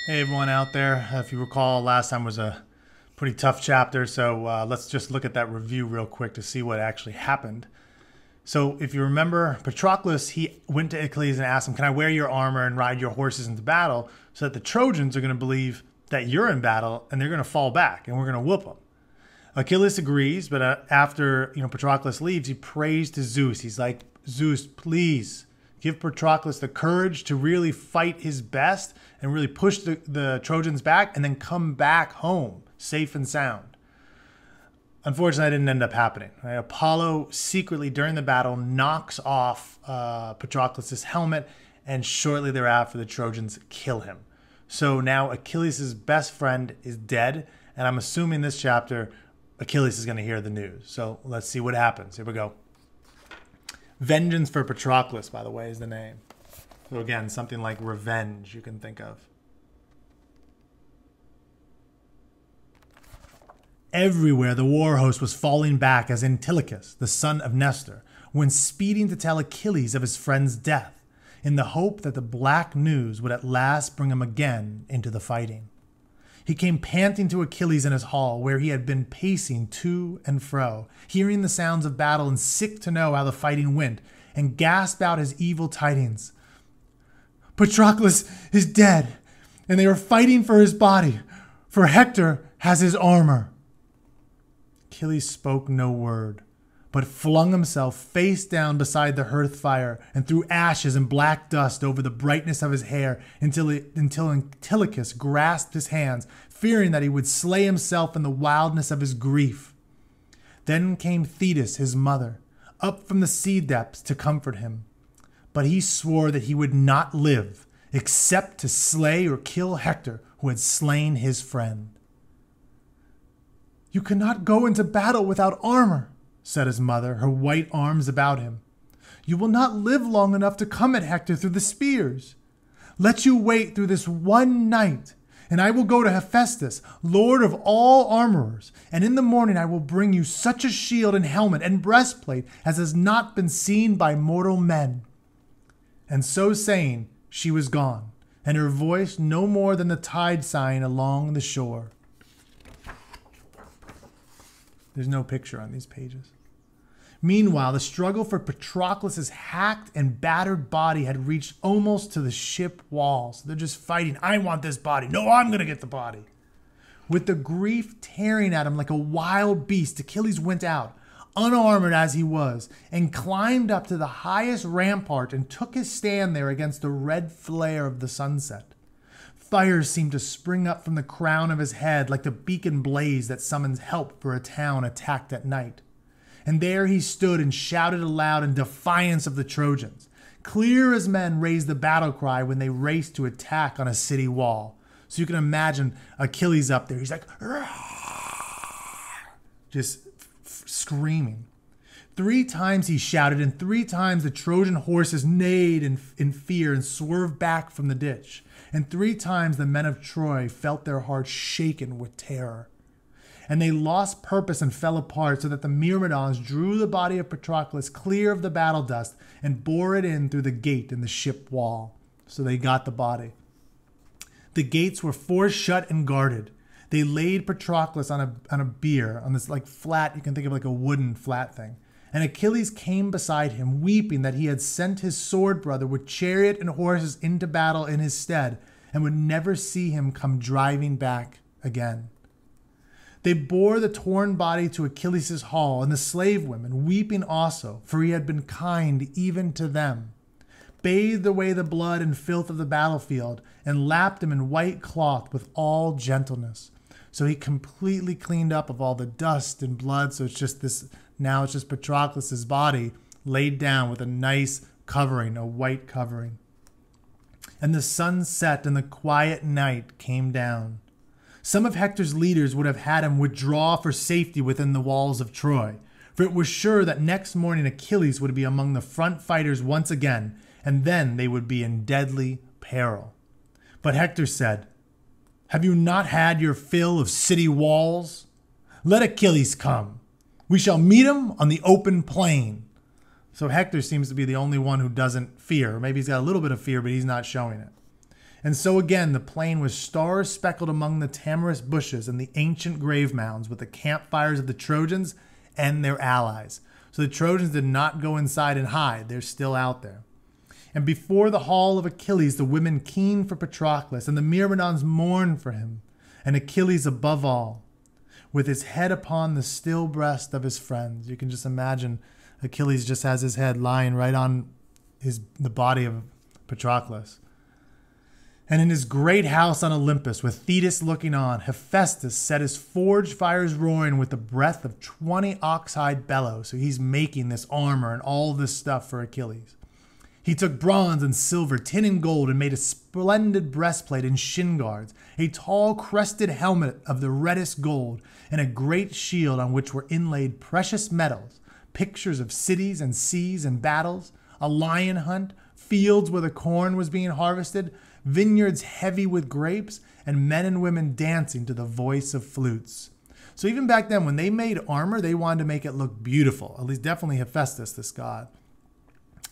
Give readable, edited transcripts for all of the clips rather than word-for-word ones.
Hey everyone out there, if you recall, last time was a pretty tough chapter, so let's just look at that review real quick to see what actually happened. So if you remember, Patroclus, he went to Achilles and asked him, can I wear your armor and ride your horses into battle so that the Trojans are going to believe that you're in battle and they're going to fall back and we're going to whoop them. Achilles agrees, but after Patroclus leaves, he prays to Zeus. He's like, Zeus, please give Patroclus the courage to really fight his best and really push the Trojans back and then come back home safe and sound. Unfortunately, that didn't end up happening. Right? Apollo secretly during the battle knocks off Patroclus' helmet, and shortly thereafter the Trojans kill him. So now Achilles' best friend is dead, and I'm assuming this chapter Achilles is going to hear the news. So let's see what happens. Here we go. Vengeance for Patroclus, by the way, is the name. So again, something like revenge you can think of. Everywhere the war host was falling back as Antilochus, the son of Nestor, went speeding to tell Achilles of his friend's death, in the hope that the black news would at last bring him again into the fighting. He came panting to Achilles in his hall, where he had been pacing to and fro, hearing the sounds of battle and sick to know how the fighting went, and gasped out his evil tidings. Patroclus is dead, and they are fighting for his body, for Hector has his armor. Achilles spoke no word, but flung himself face down beside the hearth fire and threw ashes and black dust over the brightness of his hair until Antilochus grasped his hands, fearing that he would slay himself in the wildness of his grief. Then came Thetis, his mother, up from the sea depths to comfort him. But he swore that he would not live, except to slay or kill Hector, who had slain his friend. "You cannot go into battle without armor," said his mother, her white arms about him. "You will not live long enough to come at Hector through the spears. Let you wait through this one night, and I will go to Hephaestus, lord of all armorers, and in the morning I will bring you such a shield and helmet and breastplate as has not been seen by mortal men." And so saying, she was gone, and her voice no more than the tide sighing along the shore. There's no picture on these pages. Meanwhile, the struggle for Patroclus' hacked and battered body had reached almost to the ship walls. They're just fighting. I want this body. No, I'm going to get the body. With the grief tearing at him like a wild beast, Achilles went out, unarmored as he was, and climbed up to the highest rampart and took his stand there against the red flare of the sunset. Fires seemed to spring up from the crown of his head like the beacon blaze that summons help for a town attacked at night. And there he stood and shouted aloud in defiance of the Trojans, clear as men raised the battle cry when they raced to attack on a city wall. So you can imagine Achilles up there. He's like, just screaming. 3 times he shouted, and 3 times the Trojan horses neighed in fear and swerved back from the ditch. And 3 times the men of Troy felt their hearts shaken with terror. And they lost purpose and fell apart, so that the Myrmidons drew the body of Patroclus clear of the battle dust and bore it in through the gate in the ship wall. So they got the body. The gates were forced shut and guarded. They laid Patroclus on a bier, on this like flat, you can think of like a wooden flat thing. And Achilles came beside him, weeping that he had sent his sword brother with chariot and horses into battle in his stead, and would never see him come driving back again. They bore the torn body to Achilles' hall, and the slave women, weeping also, for he had been kind even to them, bathed away the blood and filth of the battlefield, and lapped him in white cloth with all gentleness. So he completely cleaned up of all the dust and blood, so it's just this. Now it's just Patroclus' body laid down with a nice covering, a white covering. And the sun set and the quiet night came down. Some of Hector's leaders would have had him withdraw for safety within the walls of Troy, for it was sure that next morning Achilles would be among the front fighters once again, and then they would be in deadly peril. But Hector said, "Have you not had your fill of city walls? Let Achilles come. We shall meet him on the open plain." So Hector seems to be the only one who doesn't fear. Maybe he's got a little bit of fear, but he's not showing it. And so again, the plain was star-speckled among the tamarisk bushes and the ancient grave mounds with the campfires of the Trojans and their allies. So the Trojans did not go inside and hide. They're still out there. And before the hall of Achilles, the women keened for Patroclus, and the Myrmidons mourned for him. And Achilles above all, with his head upon the still breast of his friends. You can just imagine Achilles just has his head lying right on the body of Patroclus. And in his great house on Olympus, with Thetis looking on, Hephaestus set his forge fires roaring with the breath of 20 ox-hide bellows. So he's making this armor and all this stuff for Achilles. He took bronze and silver, tin and gold, and made a splendid breastplate and shin guards, a tall crested helmet of the reddest gold, and a great shield on which were inlaid precious metals, pictures of cities and seas and battles, a lion hunt, fields where the corn was being harvested, vineyards heavy with grapes, and men and women dancing to the voice of flutes. So even back then, when they made armor, they wanted to make it look beautiful. At least definitely Hephaestus, this god.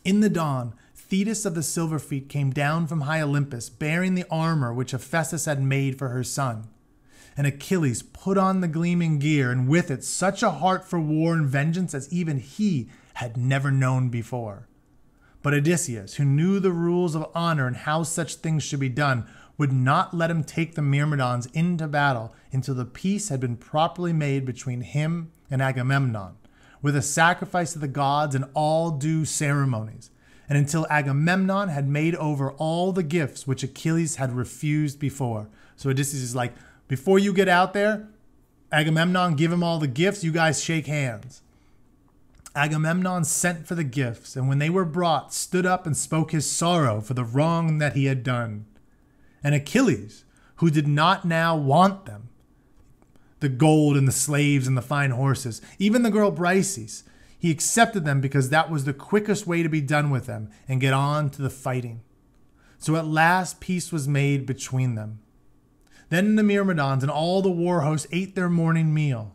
In the dawn, Thetis of the silver feet came down from high Olympus, bearing the armor which Hephaestus had made for her son. And Achilles put on the gleaming gear, and with it such a heart for war and vengeance as even he had never known before. But Odysseus, who knew the rules of honor and how such things should be done, would not let him take the Myrmidons into battle until the peace had been properly made between him and Agamemnon, with a sacrifice to the gods and all due ceremonies, and until Agamemnon had made over all the gifts which Achilles had refused before. So Odysseus is like, before you get out there, Agamemnon, give him all the gifts, you guys shake hands. Agamemnon sent for the gifts, and when they were brought, stood up and spoke his sorrow for the wrong that he had done. And Achilles, who did not now want them, the gold and the slaves and the fine horses, even the girl Briseis, he accepted them because that was the quickest way to be done with them and get on to the fighting. So at last peace was made between them. Then the Myrmidons and all the war hosts ate their morning meal.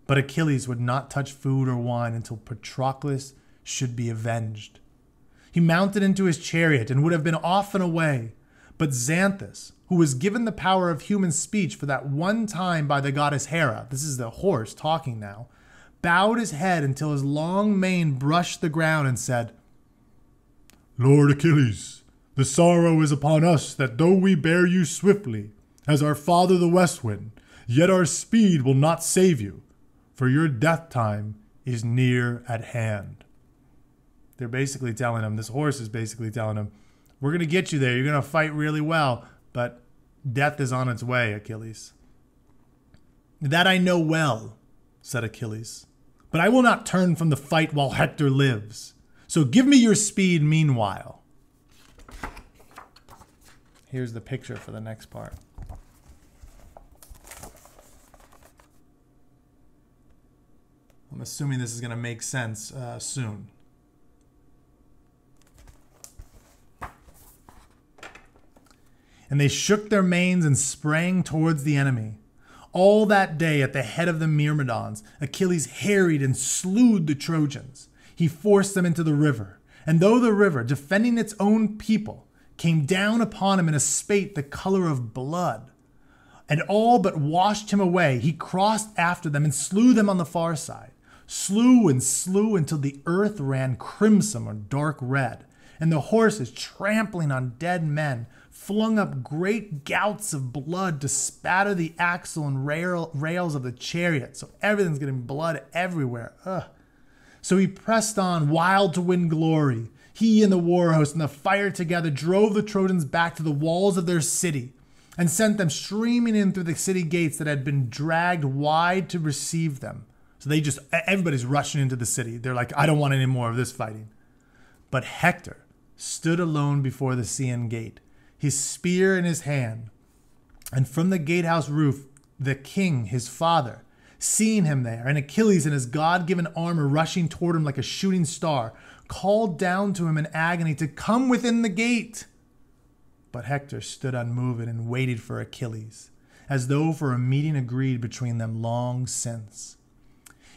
But Achilles would not touch food or wine until Patroclus should be avenged. He mounted into his chariot and would have been off and away. But Xanthus, who was given the power of human speech for that one time by the goddess Hera, this is the horse talking now, bowed his head until his long mane brushed the ground and said, "Lord Achilles, the sorrow is upon us that though we bear you swiftly, as our father the west wind, yet our speed will not save you. For your death time is near at hand." They're basically telling him, this horse is basically telling him, we're going to get you there. You're going to fight really well, but death is on its way, Achilles. "That I know well," said Achilles, "but I will not turn from the fight while Hector lives. So give me your speed meanwhile." Here's the picture for the next part. I'm assuming this is going to make sense soon. And they shook their manes and sprang towards the enemy. All that day at the head of the Myrmidons, Achilles harried and slew the Trojans. He forced them into the river. And though the river, defending its own people, came down upon him in a spate the color of blood, and all but washed him away, he crossed after them and slew them on the far side. Slew and slew until the earth ran crimson or dark red, and the horses, trampling on dead men, flung up great gouts of blood to spatter the axle and rails of the chariot. So everything's getting blood everywhere. Ugh. So he pressed on, wild to win glory. He and the war host and the fire together drove the Trojans back to the walls of their city and sent them streaming in through the city gates that had been dragged wide to receive them. So everybody's rushing into the city. They're like, I don't want any more of this fighting. But Hector stood alone before the Scaean gate, his spear in his hand. And from the gatehouse roof, the king, his father, seeing him there, and Achilles in his God-given armor rushing toward him like a shooting star, called down to him in agony to come within the gate. But Hector stood unmoved and waited for Achilles, as though for a meeting agreed between them long since.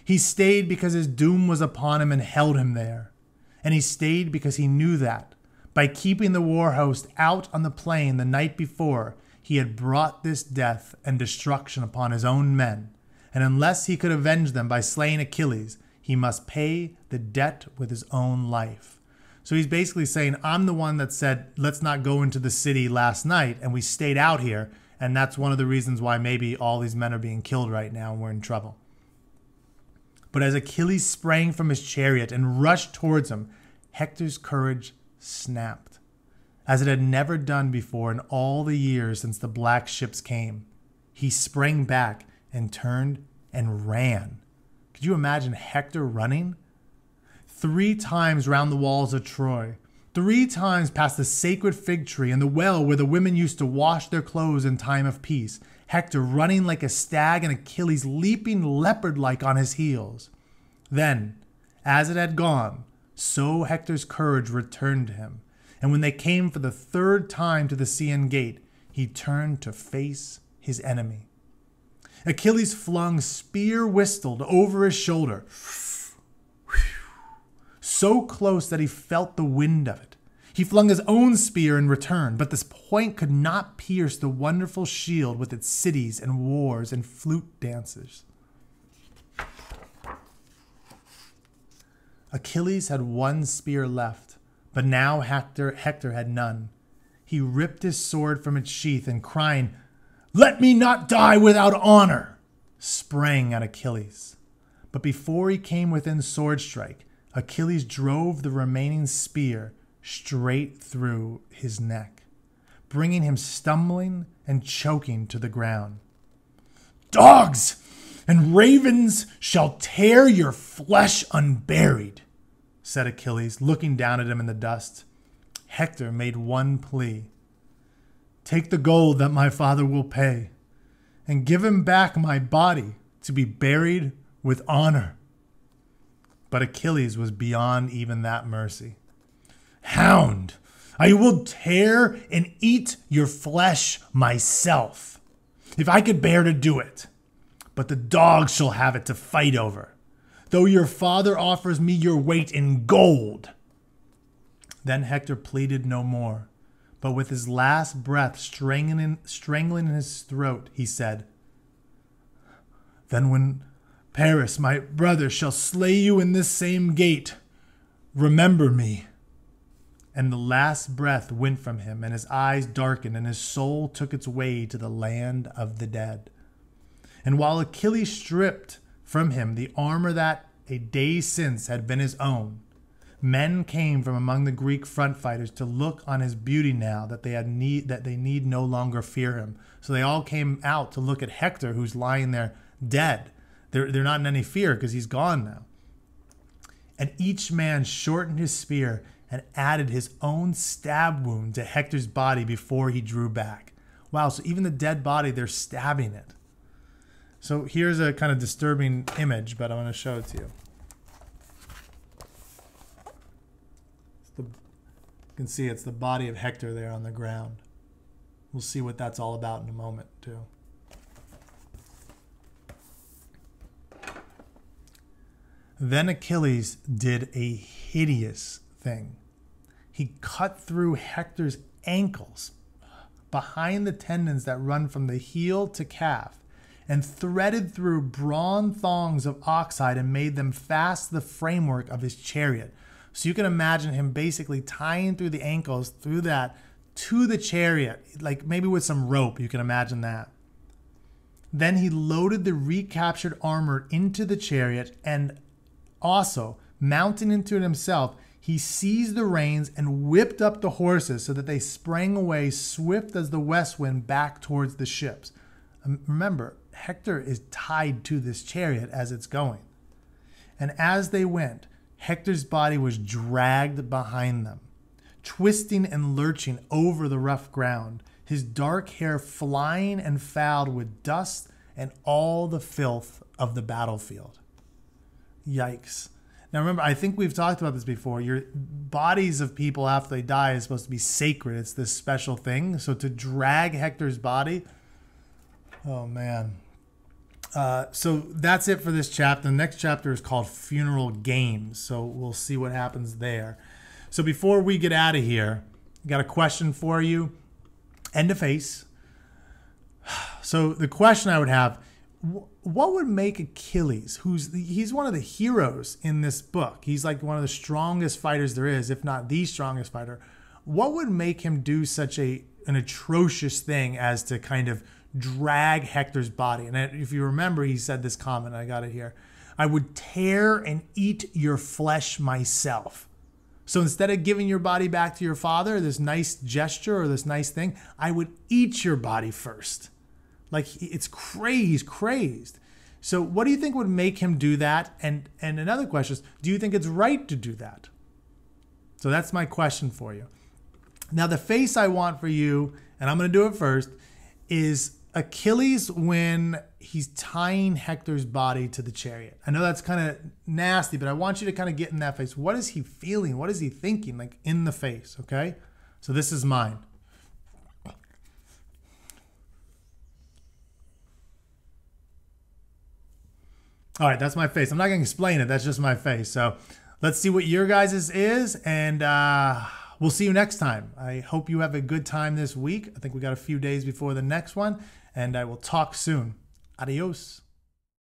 He stayed because his doom was upon him and held him there. And he stayed because he knew that, By keeping the war host out on the plain the night before, he had brought this death and destruction upon his own men, and unless he could avenge them by slaying Achilles, he must pay the debt with his own life. So he's basically saying, I'm the one that said, let's not go into the city last night, and we stayed out here, and that's one of the reasons why maybe all these men are being killed right now and we're in trouble. But as Achilles sprang from his chariot and rushed towards him, Hector's courage snapped, as it had never done before in all the years since the black ships came. He sprang back and turned and ran. Could you imagine Hector running? 3 times round the walls of Troy, 3 times past the sacred fig tree and the well where the women used to wash their clothes in time of peace, Hector running like a stag and Achilles leaping leopard-like on his heels. Then, as it had gone, so Hector's courage returned to him, and when they came for the 3rd time to the Scaean gate, he turned to face his enemy. Achilles flung spear-whistled over his shoulder, so close that he felt the wind of it. He flung his own spear in return, but this point could not pierce the wonderful shield with its cities and wars and flute dancers. Achilles had 1 spear left, but now Hector had none. He ripped his sword from its sheath and crying, "Let me not die without honor!" sprang at Achilles. But before he came within sword strike, Achilles drove the remaining spear straight through his neck, bringing him stumbling and choking to the ground. "Dogs and ravens shall tear your flesh unburied," said Achilles, looking down at him in the dust. Hector made one plea. "Take the gold that my father will pay, and give him back my body to be buried with honor." But Achilles was beyond even that mercy. "Hound, I will tear and eat your flesh myself, if I could bear to do it. But the dogs shall have it to fight over, though your father offers me your weight in gold." Then Hector pleaded no more, but with his last breath strangling in his throat, he said, "Then when Paris, my brother, shall slay you in this same gate, remember me." And the last breath went from him, and his eyes darkened, and his soul took its way to the land of the dead. And while Achilles stripped from him the armor that a day since had been his own, men came from among the Greek front fighters to look on his beauty now that they need no longer fear him. So they all came out to look at Hector, who's lying there dead. They're not in any fear because he's gone now. And each man shortened his spear and added his own stab wound to Hector's body before he drew back. Wow, so even the dead body, they're stabbing it. So here's a kind of disturbing image, but I'm going to show it to you. You can see it's the body of Hector there on the ground. We'll see what that's all about in a moment, too. Then Achilles did a hideous thing. He cut through Hector's ankles, behind the tendons that run from the heel to calf, and threaded through bronze thongs of oxhide and made them fast to the framework of his chariot. So you can imagine him basically tying through the ankles, through that, to the chariot, like maybe with some rope, you can imagine that. Then he loaded the recaptured armor into the chariot, and also, mounting into it himself, he seized the reins and whipped up the horses so that they sprang away swift as the west wind back towards the ships. Remember, Hector is tied to this chariot as it's going. And as they went, Hector's body was dragged behind them, twisting and lurching over the rough ground, his dark hair flying and fouled with dust and all the filth of the battlefield. Yikes. Now remember, I think we've talked about this before. Your bodies of people after they die is supposed to be sacred. It's this special thing. So to drag Hector's body, oh man. So that's it for this chapter. The next chapter is called Funeral Games. So we'll see what happens there. So before we get out of here, I got a question for you and a face. So the question I would have, what would make Achilles, he's one of the heroes in this book. He's like one of the strongest fighters there is, if not the strongest fighter. What would make him do such an atrocious thing as to kind of drag Hector's body? And if you remember, he said this comment, I got it here. I would tear and eat your flesh myself. So instead of giving your body back to your father, this nice gesture or this nice thing, I would eat your body first. Like, it's crazy, he's crazed. So what do you think would make him do that? And another question is, do you think it's right to do that? So that's my question for you. Now the face I want for you, and I'm going to do it first, is Achilles when he's tying Hector's body to the chariot. I know that's kind of nasty, but I want you to kind of get in that face. What is he feeling? What is he thinking? Like, in the face, okay? So this is mine. All right, that's my face. I'm not going to explain it. That's just my face. So let's see what your guys' is, and we'll see you next time. I hope you have a good time this week. I think we got a few days before the next one, and I will talk soon. Adios.